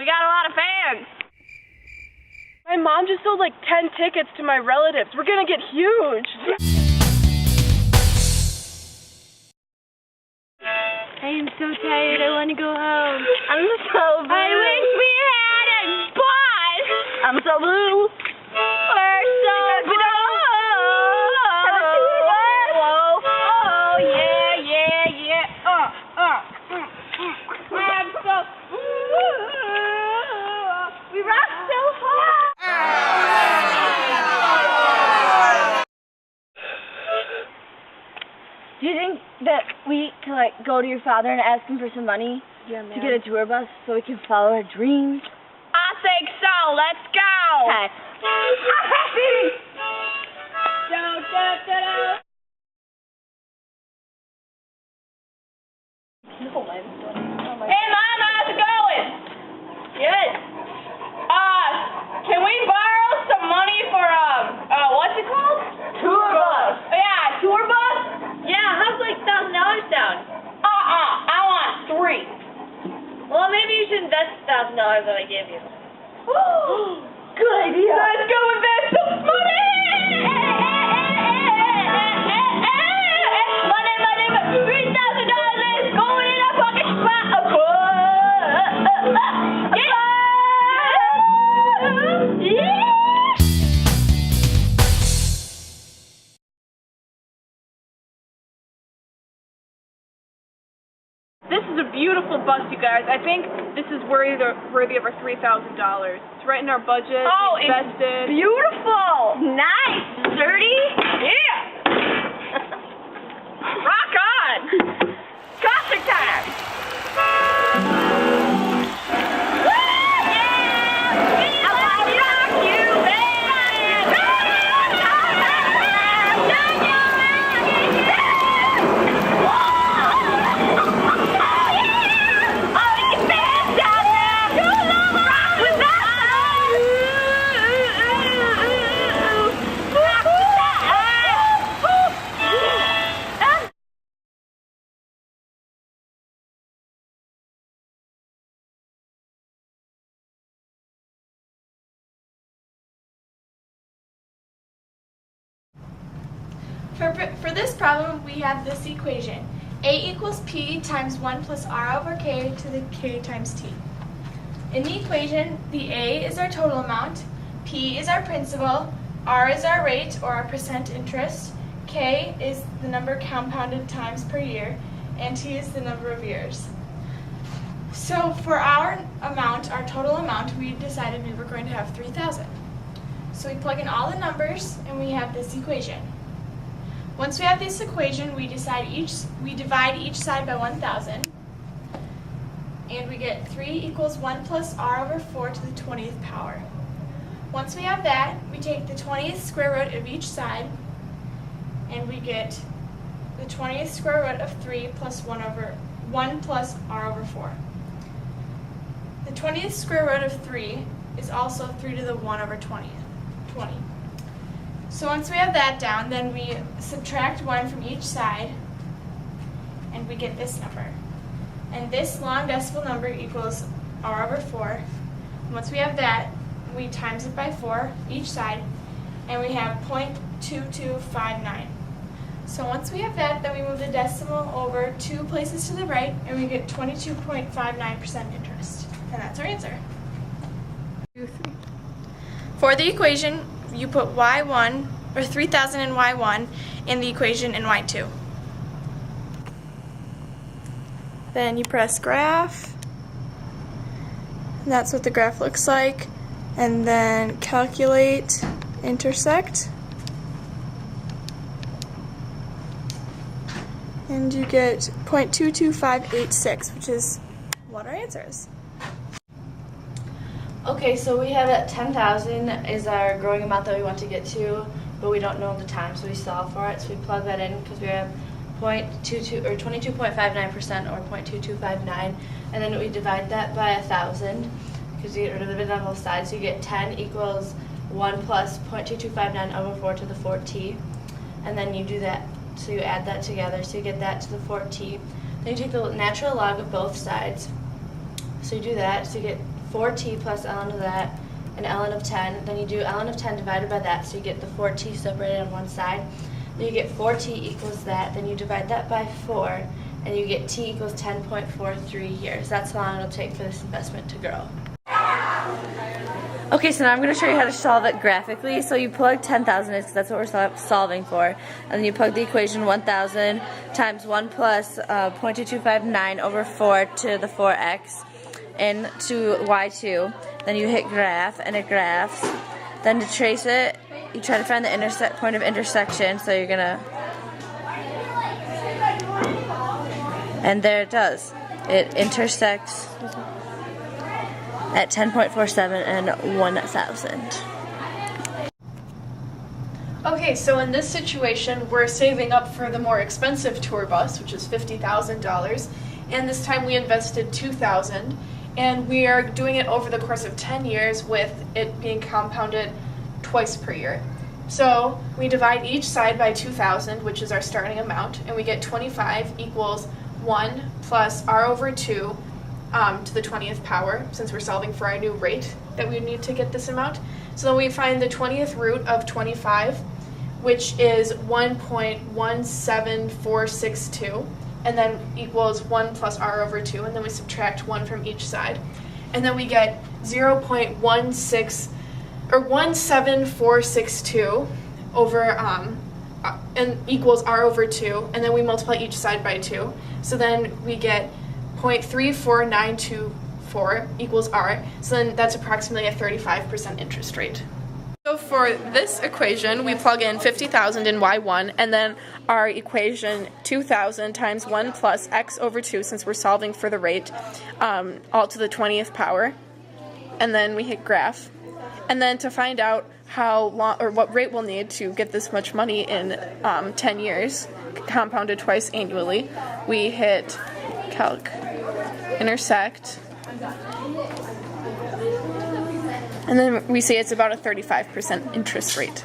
We got a lot of fans. My mom just sold like 10 tickets to my relatives. We're gonna get huge. I am so tired. I want to go home. I'm so blue. I wish we had a bus. I'm so blue. We're so blue. Oh, yeah, yeah, yeah. I'm so we rock so hard. Do you think that we can like go to your father and ask him for some money to get a tour bus so we can follow our dreams? I think so. Let's go. Okay. Hey, Mom, how's it going? Good. Can we borrow some money for what's it called? Tour bus. Yeah, tour bus. Yeah, how's like $1,000 down? I want 3. Well, maybe you should invest $1,000 that I gave you. Good idea. Let's go invest some money. $3,000 is going in our pocket. This is a beautiful bus, you guys. I think this is worthy of our $3,000. It's right in our budget. Oh, we invested. It's beautiful. Nice. Sturdy. Yeah. Rock on. Concert time. For this problem, we have this equation. A equals P times 1 plus R over K to the K times T. In the equation, the A is our total amount, P is our principal, R is our rate or our percent interest, K is the number compounded times per year, and T is the number of years. So for our amount, our total amount, we decided we were going to have 3,000. So we plug in all the numbers and we have this equation. Once we have this equation, we divide each side by 1,000, and we get 3 equals 1 plus r over 4 to the 20th power. Once we have that, we take the 20th square root of each side, and we get the 20th square root of 3 plus 1 plus r over 4. The 20th square root of 3 is also 3 to the 1 over 20. So once we have that down, then we subtract 1 from each side, and we get this number. And this long decimal number equals r over 4. And once we have that, we times it by 4 each side, and we have 0.2259. So once we have that, then we move the decimal over 2 places to the right, and we get 22.59% interest. And that's our answer. For the equation, you put y1, or 3,000 in y1, in the equation in y2. Then you press graph, and that's what the graph looks like, and then calculate intersect, and you get 0.22586, which is what our answer is. Okay, so we have that 10,000 is our growing amount that we want to get to, but we don't know the time, so we solve for it. So we plug that in because we have 0.22 or 22.59% or 0.2259, and then we divide that by 1,000 because you get rid of it on both sides. So you get 10 equals 1 plus 0.2259 over 4 to the 4t, and then you do that. So you add that together, so you get that to the 4t. Then you take the natural log of both sides. So you do that, so you get 4t plus ln of that, and ln of 10. Then you do ln of 10 divided by that, so you get the 4t separated on one side. Then you get 4t equals that. Then you divide that by 4, and you get t equals 10.43 years. That's how long it'll take for this investment to grow. Okay, so now I'm going to show you how to solve it graphically. So you plug 10,000 in, because that's what we're solving for. And then you plug the equation 1,000 times 1 plus 0.2259 over 4 to the 4x into y2. Then you hit graph, and it graphs. Then to trace it, you try to find the point of intersection. So you're going to... And there it does. It intersects at 10.47 and 1,000. Okay, so in this situation, we're saving up for the more expensive tour bus, which is $50,000, and this time we invested $2,000, and we are doing it over the course of 10 years with it being compounded twice per year. So we divide each side by 2,000, which is our starting amount, and we get 25 equals 1 plus r over 2 to the 20th power, since we're solving for our new rate that we need to get this amount. So then we find the 20th root of 25, which is 1.17462, and then equals 1 plus r over 2, and then we subtract 1 from each side. And then we get 17462 over and equals r over 2, and then we multiply each side by 2. So then we get 0.34924 equals r, so then that's approximately a 35% interest rate. So for this equation, we plug in 50,000 in y1, and then our equation 2,000 times 1 plus x over 2, since we're solving for the rate, all to the 20th power, and then we hit graph. And then to find out how long or what rate we'll need to get this much money in 10 years, compounded twice annually, we hit calc, intersect, and then we see it's about a 35% interest rate.